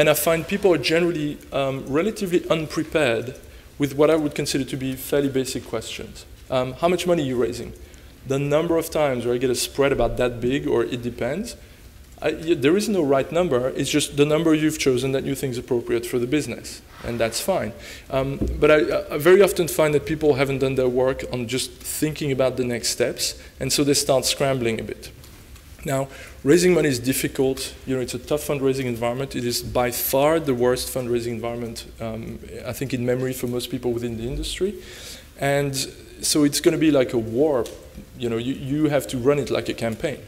And I find people are generally relatively unprepared with what I would consider to be fairly basic questions. How much money are you raising? The number of times where I get a spread about that big, or it depends, there is no right number. It's just the number you've chosen that you think is appropriate for the business, and that's fine. But I very often find that people haven't done their work on just thinking about the next steps, and so they start scrambling a bit. Now, raising money is difficult. You know, it's a tough fundraising environment. It is by far the worst fundraising environment, I think, in memory for most people within the industry. And so it's going to be like a war. You know, you have to run it like a campaign,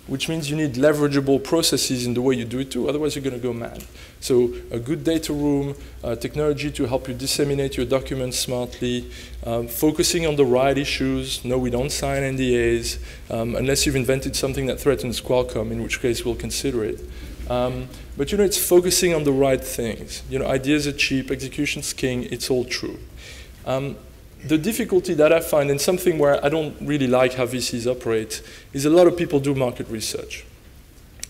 which means you need leverageable processes in the way you do it too, otherwise you're going to go mad. So a good data room, technology to help you disseminate your documents smartly, focusing on the right issues. No, we don't sign NDAs, unless you've invented something that threatens Qualcomm, in which case we'll consider it. But you know, it's focusing on the right things. You know, ideas are cheap, execution's king, it's all true. The difficulty that I find, and something where I don't really like how VCs operate, is a lot of people do market research.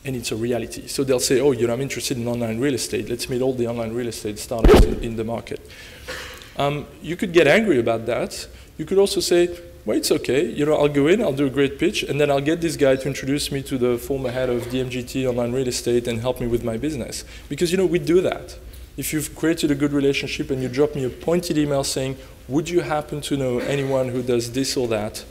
And it's a reality. So they'll say, oh, you know, I'm interested in online real estate. Let's meet all the online real estate startups in the market. You could get angry about that. You could also say, well, it's okay. You know, I'll go in, I'll do a great pitch, and then I'll get this guy to introduce me to the former head of DMGT online real estate and help me with my business. Because, you know, we do that. If you've created a good relationship and you drop me a pointed email saying, would you happen to know anyone who does this or that,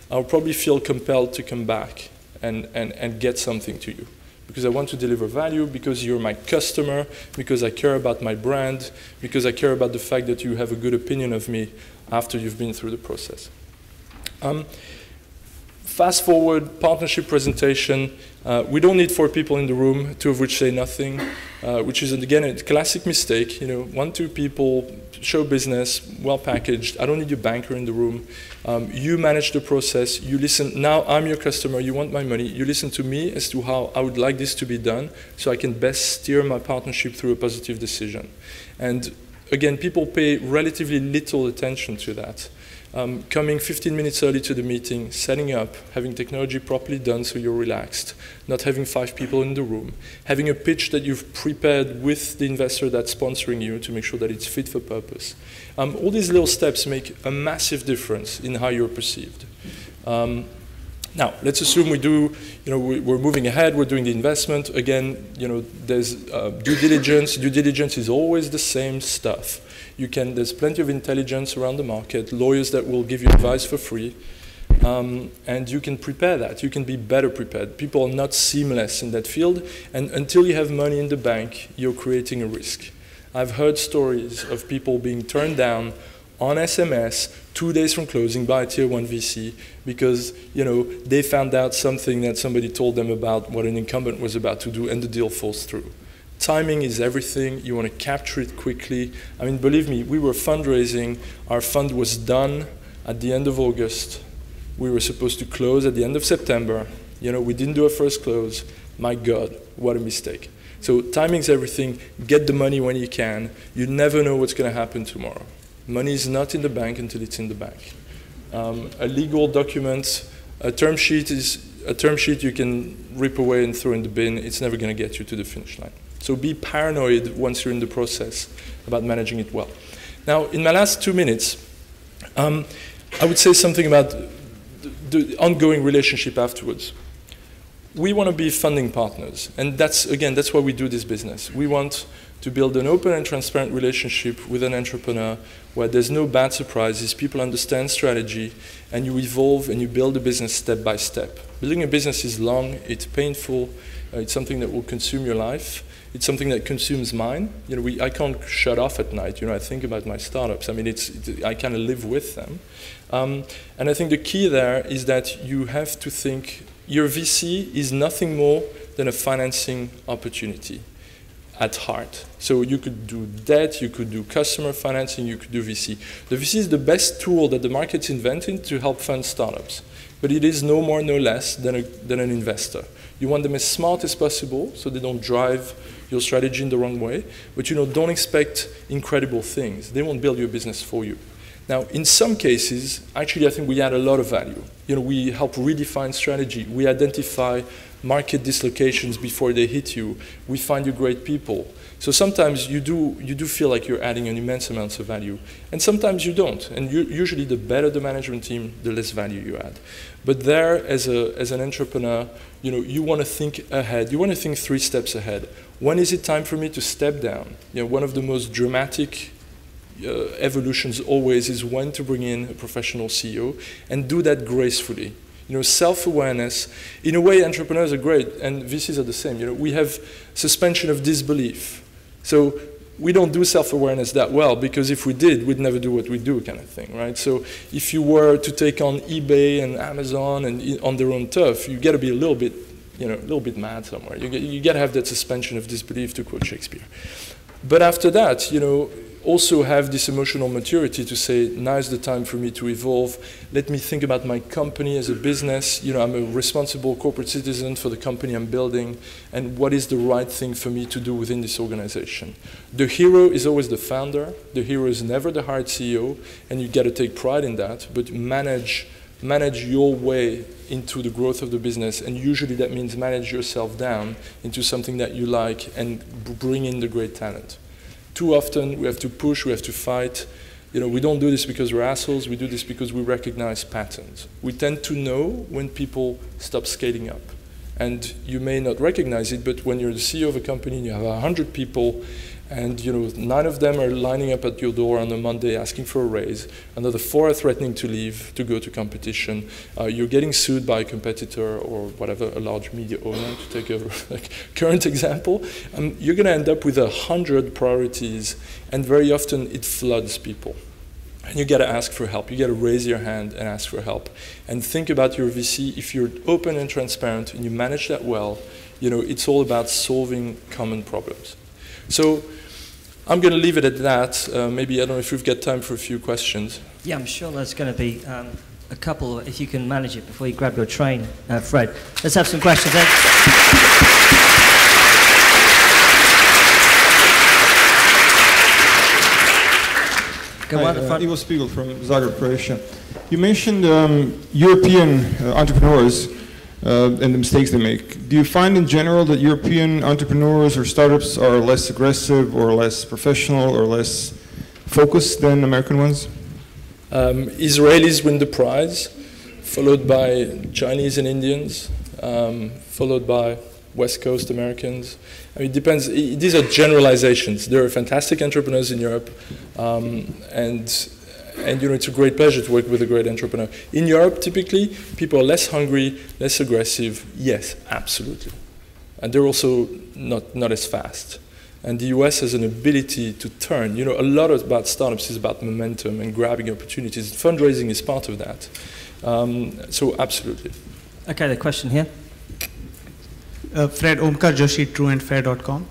I'll probably feel compelled to come back and get something to you. Because I want to deliver value, because you're my customer, because I care about my brand, because I care about the fact that you have a good opinion of me after you've been through the process. Fast forward, partnership presentation. We don't need 4 people in the room, 2 of which say nothing, which is, again, a classic mistake. You know, 1, 2 people, show business, well packaged. I don't need your banker in the room. You manage the process. You listen. Now I'm your customer. You want my money. You listen to me as to how I would like this to be done so I can best steer my partnership through a positive decision. And again, people pay relatively little attention to that. Coming 15 minutes early to the meeting, setting up, having technology properly done so you're relaxed, not having 5 people in the room, having a pitch that you've prepared with the investor that's sponsoring you to make sure that it's fit for purpose. All these little steps make a massive difference in how you're perceived. Now, let's assume we do, you know, we're moving ahead, we're doing the investment. Again, you know, there's due diligence. Due diligence is always the same stuff. There's plenty of intelligence around the market, lawyers that will give you advice for free, and you can prepare that. You can be better prepared. People are not seamless in that field, and until you have money in the bank, you're creating a risk. I've heard stories of people being turned down on SMS 2 days from closing by a tier 1 VC because, you know, they found out something that somebody told them about what an incumbent was about to do, and the deal falls through. Timing is everything. You want to capture it quickly. I mean, believe me, we were fundraising. Our fund was done at the end of August. We were supposed to close at the end of September. You know, we didn't do a first close. My God, what a mistake. So timing's everything. Get the money when you can. You never know what's going to happen tomorrow. Money is not in the bank until it's in the bank. A legal document, a term sheet you can rip away and throw in the bin. It's never going to get you to the finish line. So be paranoid once you're in the process about managing it well. Now, in my last 2 minutes, I would say something about the ongoing relationship afterwards. We want to be funding partners, and that's why we do this business. We want to build an open and transparent relationship with an entrepreneur where there's no bad surprises, people understand strategy, and you evolve and you build a business step by step. Building a business is long, it's painful, it's something that will consume your life. It's something that consumes mine. You know, I can't shut off at night. You know, I think about my startups. I mean, I kind of live with them. And I think the key there is that you have to think your VC is nothing more than a financing opportunity at heart. So you could do debt, you could do customer financing, you could do VC. The VC is the best tool that the market's invented to help fund startups. But it is no more, no less than an investor. You want them as smart as possible so they don't drive your strategy in the wrong way. But, you know, don't expect incredible things. They won't build your business for you. Now, in some cases, actually, I think we add a lot of value. You know, we help redefine strategy. We identify market dislocations before they hit you. We find you great people. So sometimes you do feel like you're adding an immense amount of value, and sometimes you don't. And usually the better the management team, the less value you add. But there, as an entrepreneur, you want to think ahead. You want to think 3 steps ahead. When is it time for me to step down? One of the most dramatic evolutions always is when to bring in a professional CEO and do that gracefully. Self-awareness. In a way, entrepreneurs are great, and VCs are the same. We have suspension of disbelief. So we don't do self-awareness that well, because if we did, we'd never do what we do, kind of thing, right? So if you were to take on eBay and Amazon and on their own turf, you got to be a little bit mad somewhere. You got to have that suspension of disbelief, to quote Shakespeare. But after that, also have this emotional maturity to say, now is the time for me to evolve. Let me think about my company as a business. I'm a responsible corporate citizen for the company I'm building, and what is the right thing for me to do within this organization. The hero is always the founder. The hero is never the hired CEO, and you got to take pride in that, but manage your way into the growth of the business, and usually that means manage yourself down into something that you like and bring in the great talent. Too often we have to push, we have to fight. We don't do this because we're assholes, we do this because we recognize patterns. We tend to know when people stop scaling up. And you may not recognize it, but when you're the CEO of a company and you have 100 people, and 9 of them are lining up at your door on a Monday asking for a raise, another 4 are threatening to leave to go to competition, you're getting sued by a competitor or whatever, a large media owner, to take a current example, you're going to end up with 100 priorities, and very often it floods people. And you got to ask for help. You got to raise your hand and ask for help. And think about your VC. If you're open and transparent and you manage that well, it's all about solving common problems. So I'm going to leave it at that. Maybe, I don't know if we've got time for a few questions. Yeah, I'm sure there's going to be a couple, if you can manage it before you grab your train, Fred. Let's have some questions then. Hi, Ivo Spiegel from Zagreb, Croatia. You mentioned European entrepreneurs and the mistakes they make. Do you find in general that European entrepreneurs or startups are less aggressive or less professional or less focused than American ones? Israelis win the prize, followed by Chinese and Indians, followed by West Coast Americans. I mean, it depends. These are generalizations. There are fantastic entrepreneurs in Europe, and it's a great pleasure to work with a great entrepreneur. In Europe, typically, people are less hungry, less aggressive. Yes, absolutely. And they're also not as fast. And the US has an ability to turn. A lot about startups is about momentum and grabbing opportunities. Fundraising is part of that. So absolutely. Okay, the question here. Fred, Omkar Joshi, trueandfair.com.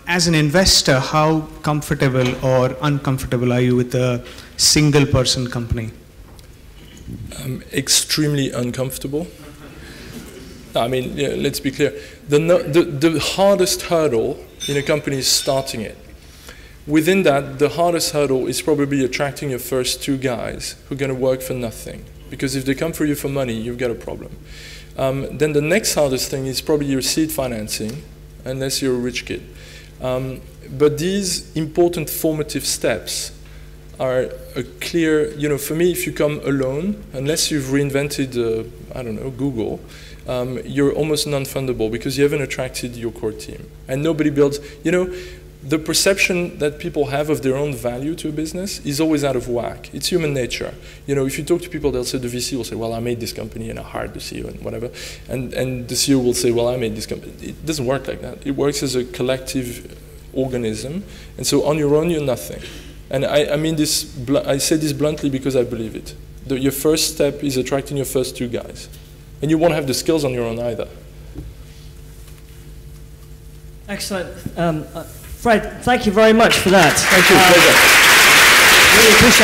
As an investor, how comfortable or uncomfortable are you with a single-person company? Extremely uncomfortable. I mean, let's be clear. The hardest hurdle in a company is starting it. Within that, the hardest hurdle is probably attracting your first 2 guys who are going to work for nothing. Because if they come for you for money, you've got a problem. Then the next hardest thing is probably your seed financing, unless you're a rich kid. But these important formative steps are a clear, for me, if you come alone, unless you've reinvented, I don't know, Google, you're almost non-fundable because you haven't attracted your core team. And nobody builds, the perception that people have of their own value to a business is always out of whack. It's human nature. If you talk to people, they'll say, the VC will say, well, I made this company and I hired the CEO and whatever. And the CEO will say, well, I made this company. It doesn't work like that. It works as a collective organism. And so on your own, you're nothing. And I mean this, I say this bluntly because I believe it. Your first step is attracting your first 2 guys. And you won't have the skills on your own either. Excellent. Fred, thank you very much for that. Thank you. Pleasure. Really appreciate